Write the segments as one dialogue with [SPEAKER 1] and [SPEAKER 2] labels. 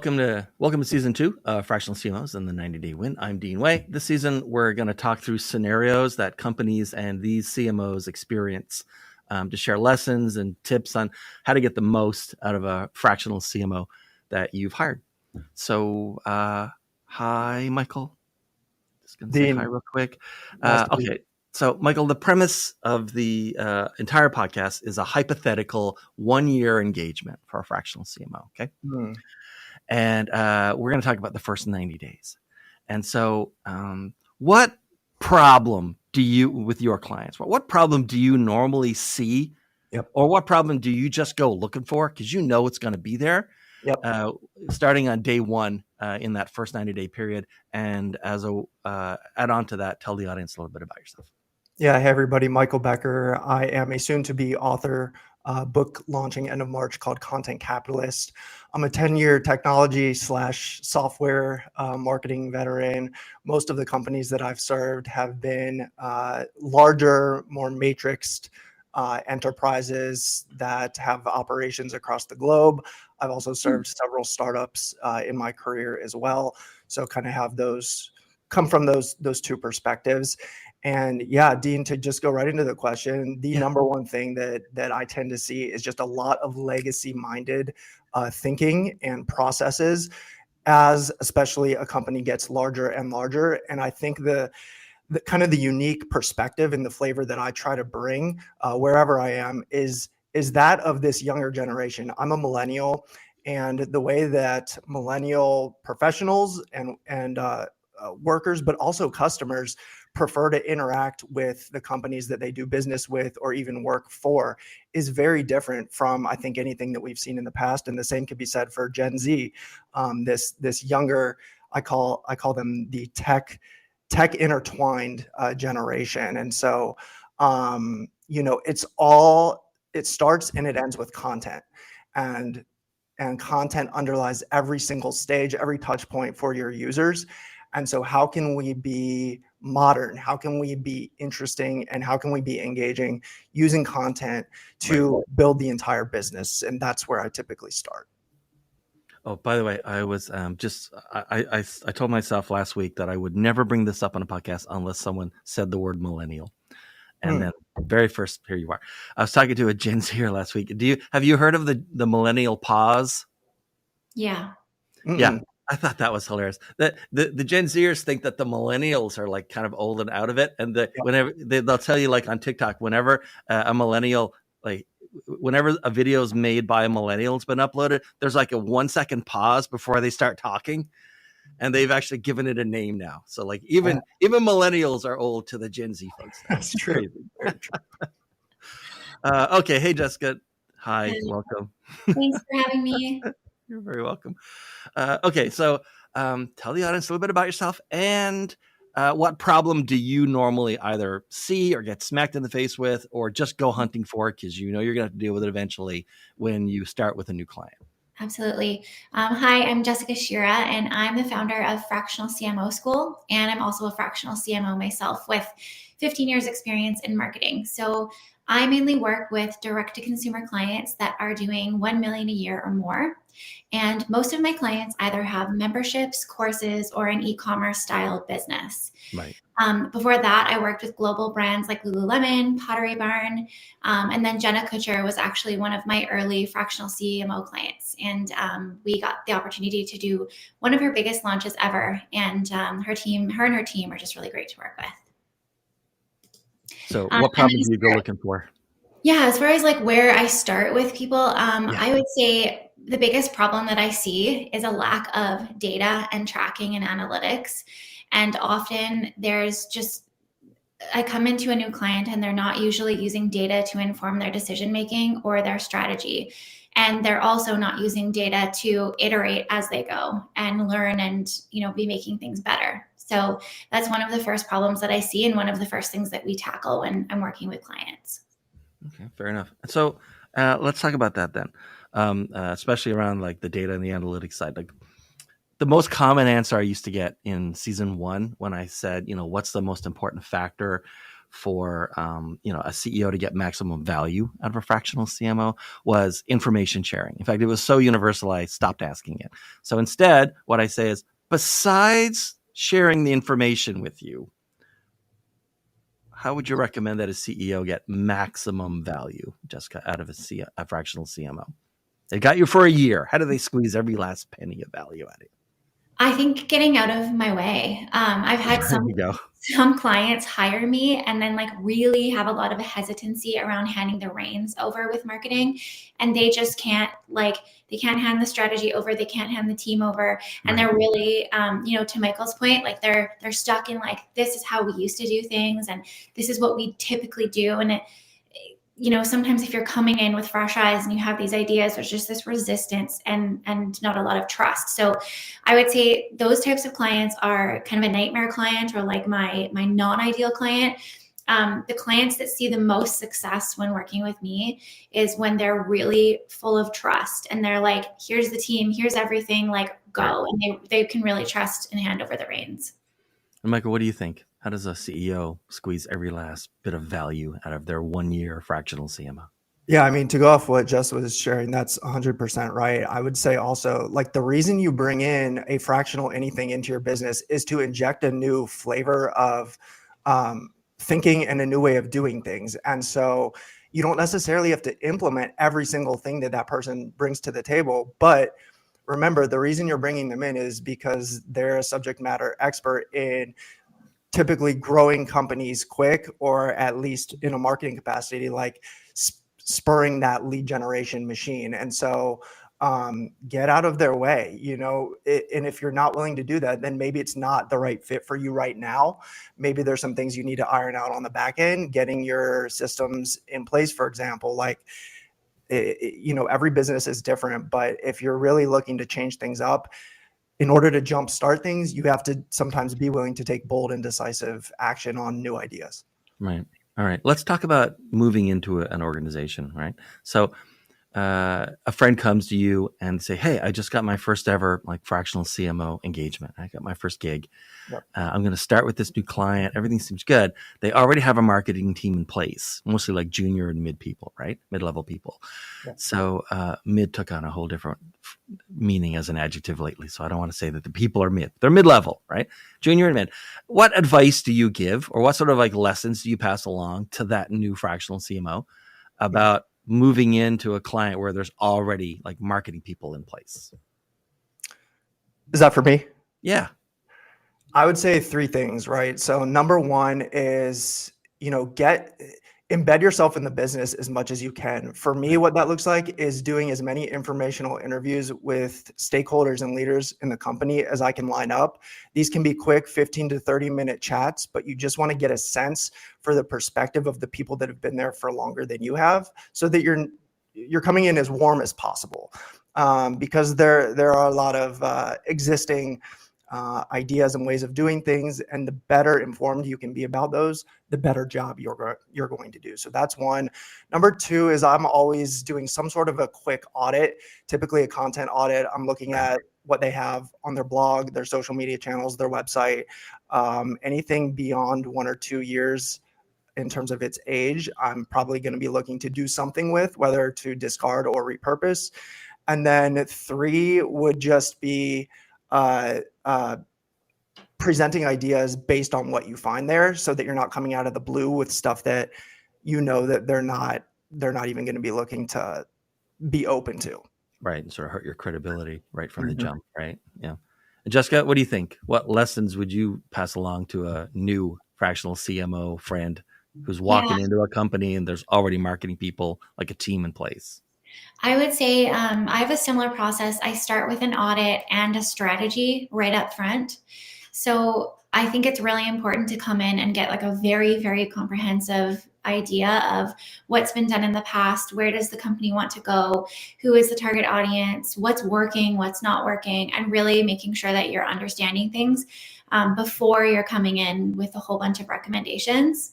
[SPEAKER 1] welcome to season 2 of Fractional CMOs and the 90-Day Win. I'm Dean Way. This season, we're going to talk through scenarios that companies and these CMOs experience to share lessons and tips on how to get the most out of a fractional CMO that you've hired. So, hi, Michael. Just going to say hi real quick. Okay. So, Michael, the premise of the entire podcast is a hypothetical 1-year engagement for a fractional CMO. Okay. And we're going to talk about the first 90 days. And so what problem do you, with your clients, what problem do you normally see?
[SPEAKER 2] Yep.
[SPEAKER 1] Or what problem do you just go looking for? Because you know it's going to be there.
[SPEAKER 2] Yep.
[SPEAKER 1] Starting on day 1 in that first 90-day period. And as a add on to that, tell the audience a little bit about yourself.
[SPEAKER 2] Yeah. Hey, everybody. Michael Becker. I am a soon-to-be author, book launching end of March called Content Capitalist. I'm a 10-year technology/software marketing veteran. Most of the companies that I've served have been larger, more matrixed enterprises that have operations across the globe. I've also served several startups in my career as well. So kind of have come from those two perspectives. And yeah, Dean, to just go right into the question, the number one thing that I tend to see is just a lot of legacy-minded thinking and processes as especially a company gets larger and larger. And I think the kind of the unique perspective and the flavor that I try to bring wherever I am is that of this younger generation. I'm a millennial, and the way that millennial professionals and workers, but also customers, prefer to interact with the companies that they do business with or even work for is very different from, I think, anything that we've seen in the past. And the same could be said for Gen Z, this younger, I call them the tech intertwined generation. And so, it starts and it ends with content, and content underlies every single stage, every touch point for your users. And so how can we be modern? How can we be interesting? And how can we be engaging using content to build the entire business? And that's where I typically start.
[SPEAKER 1] Oh, by the way, I was I told myself last week that I would never bring this up on a podcast unless someone said the word millennial. And then very first, here you are. I was talking to a Gen Zer last week. Have you heard of the millennial pause?
[SPEAKER 3] Yeah.
[SPEAKER 1] Yeah. I thought that was hilarious. The Gen Zers think that the millennials are like kind of old and out of it. And whenever they'll tell you, like on TikTok, whenever a millennial, like whenever a video is made by a millennial has been uploaded, there's like a 1-second pause before they start talking. And they've actually given it a name now. So like even millennials are old to the Gen Z folks.
[SPEAKER 2] That's true.
[SPEAKER 1] Okay. Hey, Jessica. Hi. Welcome.
[SPEAKER 3] Thanks for having me.
[SPEAKER 1] You're very welcome. Okay. So tell the audience a little bit about yourself and what problem do you normally either see or get smacked in the face with or just go hunting for because you know you're going to have to deal with it eventually when you start with a new client.
[SPEAKER 3] Absolutely. Hi, I'm Jessica Shirra, and I'm the founder of Fractional CMO School, and I'm also a fractional CMO myself with 15 years experience in marketing. So I mainly work with direct-to-consumer clients that are doing 1 million a year or more. And most of my clients either have memberships, courses, or an e-commerce style business.
[SPEAKER 1] Right.
[SPEAKER 3] Before that, I worked with global brands like Lululemon, Pottery Barn, and then Jenna Kutcher was actually one of my early fractional CMO clients. And we got the opportunity to do one of her biggest launches ever. And her and her team are just really great to work with.
[SPEAKER 1] So what problem do you go looking for?
[SPEAKER 3] Yeah, as far as like where I start with people, I would say the biggest problem that I see is a lack of data and tracking and analytics. And often I come into a new client and they're not usually using data to inform their decision-making or their strategy. And they're also not using data to iterate as they go and learn and, be making things better. So that's one of the first problems that I see and one of the first things that we tackle when I'm working with clients.
[SPEAKER 1] Okay, fair enough. So let's talk about that then, especially around like the data and the analytics side. Like the most common answer I used to get in season 1 when I said, what's the most important factor for a CEO to get maximum value out of a fractional CMO was information sharing. In fact, it was so universal I stopped asking it. So instead, what I say is, besides sharing the information with you, how would you recommend that a CEO get maximum value, Jessica, out of a fractional CMO? They got you for a year. How do they squeeze every last penny of value out of you?
[SPEAKER 3] I think getting out of my way. I've had some clients hire me and then like really have a lot of hesitancy around handing the reins over with marketing, and they just can't they can't hand the strategy over, they can't hand the team over, and they're really to Michael's point, like they're stuck in like, this is how we used to do things and this is what we typically do. And sometimes if you're coming in with fresh eyes and you have these ideas, there's just this resistance and not a lot of trust. So I would say those types of clients are kind of a nightmare client, or like my non-ideal client. The clients that see the most success when working with me is when they're really full of trust and they're like, here's the team, here's everything, like go. And they can really trust and hand over the reins.
[SPEAKER 1] And Michael, what do you think? How does a CEO squeeze every last bit of value out of their 1 year fractional CMO?
[SPEAKER 2] Yeah, I mean, to go off what Jess was sharing, that's 100% right. I would say also, like, the reason you bring in a fractional anything into your business is to inject a new flavor of thinking and a new way of doing things. And so you don't necessarily have to implement every single thing that person brings to the table. But remember, the reason you're bringing them in is because they're a subject matter expert in typically growing companies quick, or at least in a marketing capacity, like spurring that lead generation machine. And so get out of their way, and if you're not willing to do that, then maybe it's not the right fit for you right now. Maybe there's some things you need to iron out on the back end, getting your systems in place, for example. Like, every business is different, but if you're really looking to change things up, in order to jumpstart things, you have to sometimes be willing to take bold and decisive action on new ideas.
[SPEAKER 1] Right. All right. Let's talk about moving into an organization, right? So a friend comes to you and say, hey, I just got my first ever fractional CMO engagement. I got my first gig. Yep. I'm going to start with this new client. Everything seems good. They already have a marketing team in place, mostly like junior and mid people, right? Mid-level people. Yep. So mid took on a whole different meaning as an adjective lately. So I don't want to say that the people are mid. They're mid-level, right? Junior and mid. What advice do you give, or what sort of lessons do you pass along to that new fractional CMO about moving into a client where there's already marketing people in place?
[SPEAKER 2] Is that for me?
[SPEAKER 1] Yeah.
[SPEAKER 2] I would say 3 things, right? So number 1 is, embed yourself in the business as much as you can. For me, what that looks like is doing as many informational interviews with stakeholders and leaders in the company as I can line up. These can be quick 15 to 30-minute chats, but you just want to get a sense for the perspective of the people that have been there for longer than you have, so that you're coming in as warm as possible. Because there are a lot of existing ideas and ways of doing things, and the better informed you can be about those, the better job you're going to do. So that's 1. Number 2 is I'm always doing some sort of a quick audit, typically a content audit. I'm looking at what they have on their blog, their social media channels, their website, anything beyond 1 or 2 years in terms of its age, I'm probably going to be looking to do something with, whether to discard or repurpose. And then 3 would just be presenting ideas based on what you find there, so that you're not coming out of the blue with stuff that that they're not even going to be looking to be open to.
[SPEAKER 1] Right. And sort of hurt your credibility right from the jump. Right. Yeah. And Jessica, what do you think? What lessons would you pass along to a new fractional CMO friend who's walking into a company and there's already marketing people, like a team in place?
[SPEAKER 3] I would say I have a similar process. I start with an audit and a strategy right up front. So I think it's really important to come in and get a very, very comprehensive idea of what's been done in the past, where does the company want to go, who is the target audience, what's working, what's not working, and really making sure that you're understanding things before you're coming in with a whole bunch of recommendations.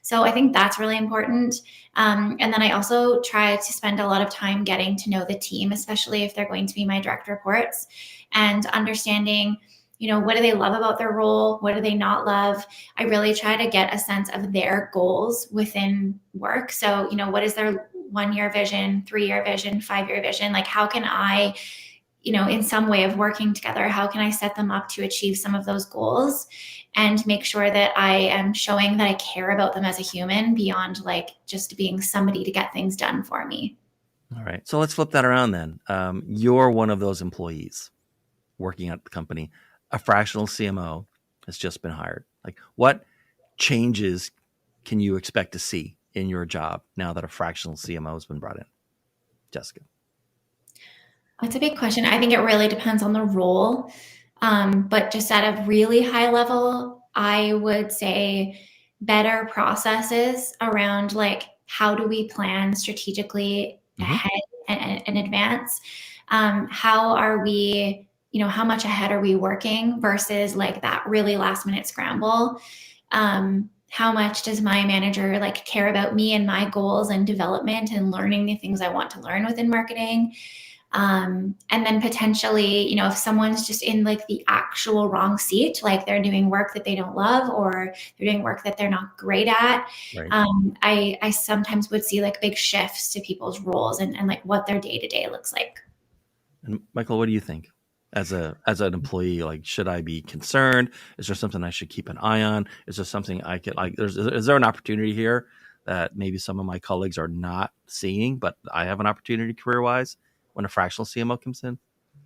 [SPEAKER 3] So I think that's really important. And then I also try to spend a lot of time getting to know the team, especially if they're going to be my direct reports, and understanding what do they love about their role? What do they not love? I really try to get a sense of their goals within work. So, what is their 1-year vision, 3-year vision, 5-year vision? Like, how can I, in some way of working together, how can I set them up to achieve some of those goals and make sure that I am showing that I care about them as a human beyond like just being somebody to get things done for me.
[SPEAKER 1] All right. So let's flip that around then. You're one of those employees working at the company. A fractional CMO has just been hired. Like, what changes can you expect to see in your job now that a fractional CMO has been brought in? Jessica.
[SPEAKER 3] That's a big question. I think it really depends on the role. But just at a really high level, I would say better processes around like how do we plan strategically ahead and in advance? How are we, how much ahead are we working versus like that really last minute scramble? How much does my manager like care about me and my goals and development and learning the things I want to learn within marketing? And then potentially, if someone's just in like the actual wrong seat, like they're doing work that they don't love or they're doing work that they're not great at,
[SPEAKER 1] Right.
[SPEAKER 3] I sometimes would see like big shifts to people's roles and like what their day-to-day looks like.
[SPEAKER 1] And Michael, what do you think? As an employee, like, should I be concerned? Is there something I should keep an eye on? Is there something I could like? Is there an opportunity here that maybe some of my colleagues are not seeing, but I have an opportunity career-wise when a fractional CMO comes in?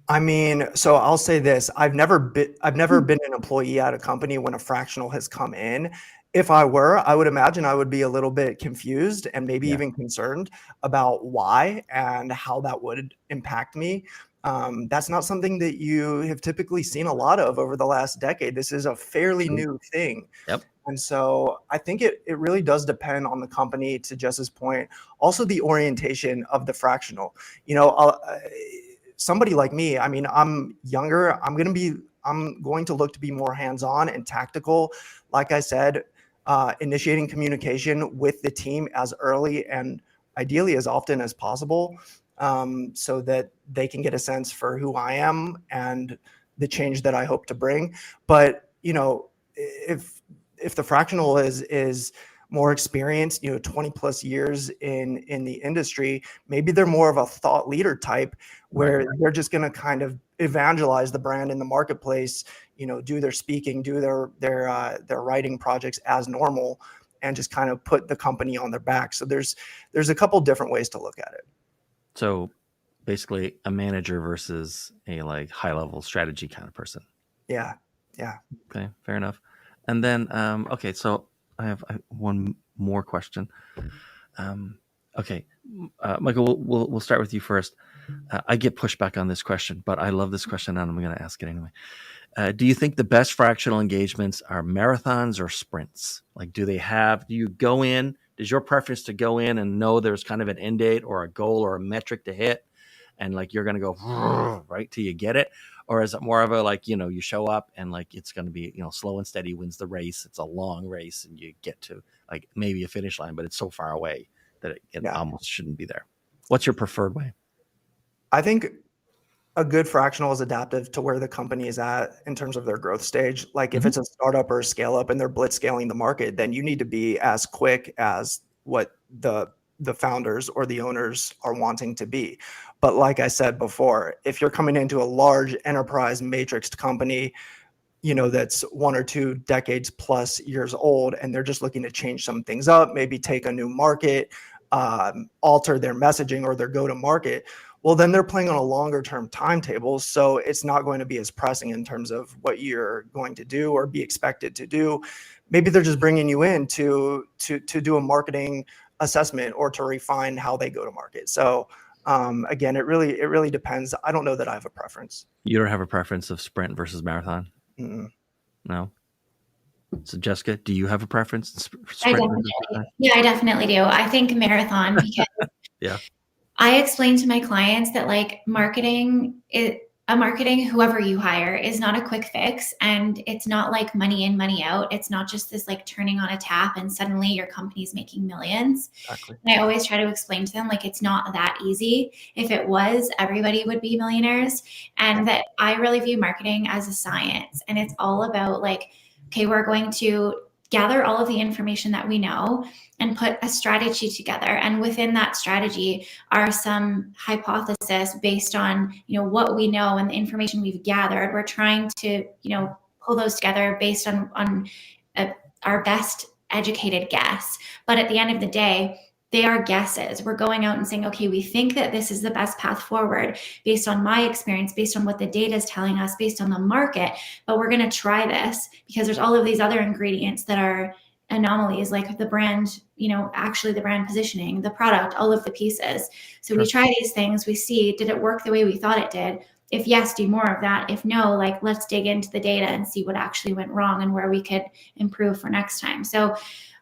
[SPEAKER 2] I mean, so I'll say this: I've never been an employee at a company when a fractional has come in. If I were, I would imagine I would be a little bit confused and maybe even concerned about why and how that would impact me. That's not something that you have typically seen a lot of over the last decade. This is a fairly new thing.
[SPEAKER 1] Yep.
[SPEAKER 2] And so I think it really does depend on the company, to Jess's point. Also, the orientation of the fractional. Somebody like me, I mean, I'm younger. I'm going to look to be more hands-on and tactical. Like I said, initiating communication with the team as early and ideally as often as possible, so that they can get a sense for who I am and the change that I hope to bring. But if the fractional is more experienced, 20 plus years in the industry, maybe they're more of a thought leader type where they're just going to kind of evangelize the brand in the marketplace, do their speaking, do their writing projects as normal, and just kind of put the company on their back. So there's a couple different ways to look at it.
[SPEAKER 1] So basically a manager versus a like high level strategy kind of person.
[SPEAKER 2] Yeah.
[SPEAKER 1] Okay, fair enough. And then, okay, so I have one more question. Okay, Michael, we'll start with you first. I get pushback on this question, but I love this question and I'm going to ask it anyway. Do you think the best fractional engagements are marathons or sprints? Like, do you go in, is your preference to go in and know there's kind of an end date or a goal or a metric to hit and like you're going to go right till you get it? Or is it more of a like, you show up and like it's going to be, slow and steady wins the race. It's a long race and you get to like maybe a finish line, but it's so far away that it almost shouldn't be there. What's your preferred way?
[SPEAKER 2] I think a good fractional is adaptive to where the company is at in terms of their growth stage. Like if it's a startup or a scale up and they're blitz scaling the market, then you need to be as quick as what the founders or the owners are wanting to be. But like I said before, if you're coming into a large enterprise matrixed company, that's 1 or 2 decades plus years old, and they're just looking to change some things up, maybe take a new market, alter their messaging or their go-to-market, well, then they're playing on a longer term timetable. So it's not going to be as pressing in terms of what you're going to do or be expected to do. Maybe they're just bringing you in to do a marketing assessment or to refine how they go to market. So again, it really depends. I don't know that I have a preference.
[SPEAKER 1] You don't have a preference of sprint versus marathon?
[SPEAKER 2] Mm-mm.
[SPEAKER 1] No. So Jessica, do you have a preference?
[SPEAKER 3] I definitely do. I think marathon because
[SPEAKER 1] yeah.
[SPEAKER 3] I explain to my clients that like marketing, a marketing, whoever you hire, is not a quick fix, and it's not like money in, money out. It's not just this like turning on a tap and suddenly your company's making millions.
[SPEAKER 2] Exactly.
[SPEAKER 3] And I always try to explain to them, like, it's not that easy. If it was, everybody would be millionaires. And that I really view marketing as a science, and it's all about like, okay, we're going to gather all of the information that we know and put a strategy together. And within that strategy are some hypotheses based on, what we know and the information we've gathered. We're trying to, pull those together based on our best educated guess. But at the end of the day, they are guesses. We're going out and saying, okay, we think that this is the best path forward based on my experience, based on what the data is telling us, based on the market, but we're going to try this because there's all of these other ingredients that are anomalies, like the brand, actually the brand positioning, the product, all of the pieces. So
[SPEAKER 1] Sure.
[SPEAKER 3] we try these things, we see, did it work the way we thought it did? If yes, do more of that. If no, like, let's dig into the data and see what actually went wrong and where we could improve for next time. So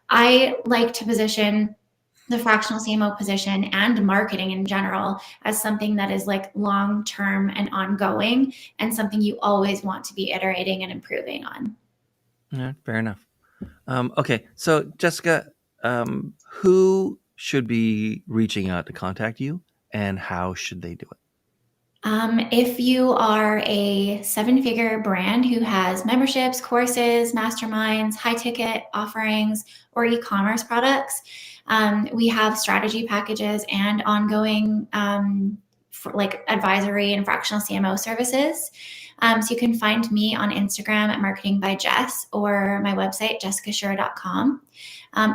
[SPEAKER 3] I like to position the fractional CMO position and marketing in general as something that is like long-term and ongoing, and something you always want to be iterating and improving on.
[SPEAKER 1] Yeah, fair enough. Okay, so Jessica, who should be reaching out to contact you, and how should they do it?
[SPEAKER 3] If you are a 7-figure brand who has memberships, courses, masterminds, high ticket offerings, or e-commerce products, we have strategy packages and ongoing for like advisory and fractional CMO services. So you can find me on Instagram at Marketing by Jess, or my website, jessicashirra.com.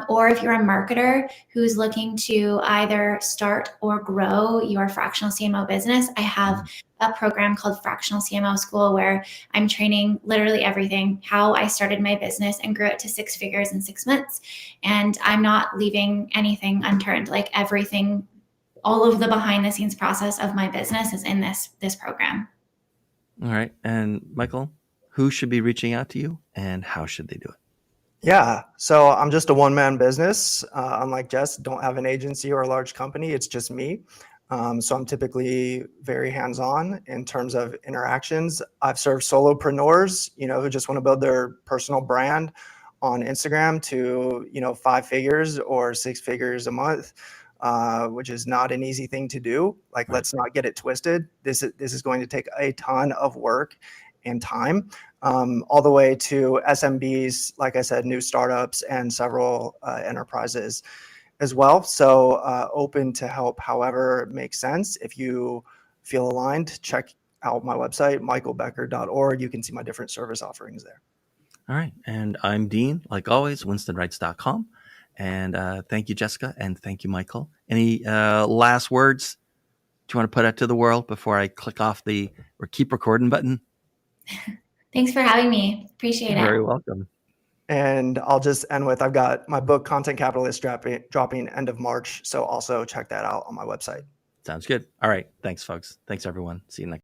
[SPEAKER 3] Or if you're a marketer who's looking to either start or grow your fractional CMO business, I have a program called Fractional CMO School, where I'm training literally everything, how I started my business and grew it to 6 figures in 6 months. And I'm not leaving anything unturned. Like, everything, all of the behind the scenes process of my business is in this program.
[SPEAKER 1] All right, and Michael, who should be reaching out to you, and how should they do it?
[SPEAKER 2] Yeah, so I'm just a one-man business. Unlike Jess, don't have an agency or a large company. It's just me. So I'm typically very hands-on in terms of interactions. I've served solopreneurs, who just want to build their personal brand on Instagram to, 5 figures or 6 figures a month, which is not an easy thing to do. Like,
[SPEAKER 1] Right.
[SPEAKER 2] let's not get it twisted. This is going to take a ton of work and time, all the way to SMBs, like I said, new startups, and several enterprises as well. So open to help however it makes sense. If you feel aligned, check out my website, michaelbecker.org. You can see my different service offerings there.
[SPEAKER 1] All right, and I'm Dean, like always, winstonwrights.com. And thank you, Jessica, and thank you, Michael. Any last words do you want to put out to the world before I click off the or keep recording button?
[SPEAKER 3] Thanks for having me. Appreciate
[SPEAKER 1] You're
[SPEAKER 3] it.
[SPEAKER 1] very welcome.
[SPEAKER 2] And I'll just end with, I've got my book, Content Capitalist, dropping end of March. So also check that out on my website.
[SPEAKER 1] Sounds good. All right. Thanks, folks. Thanks, everyone. See you next.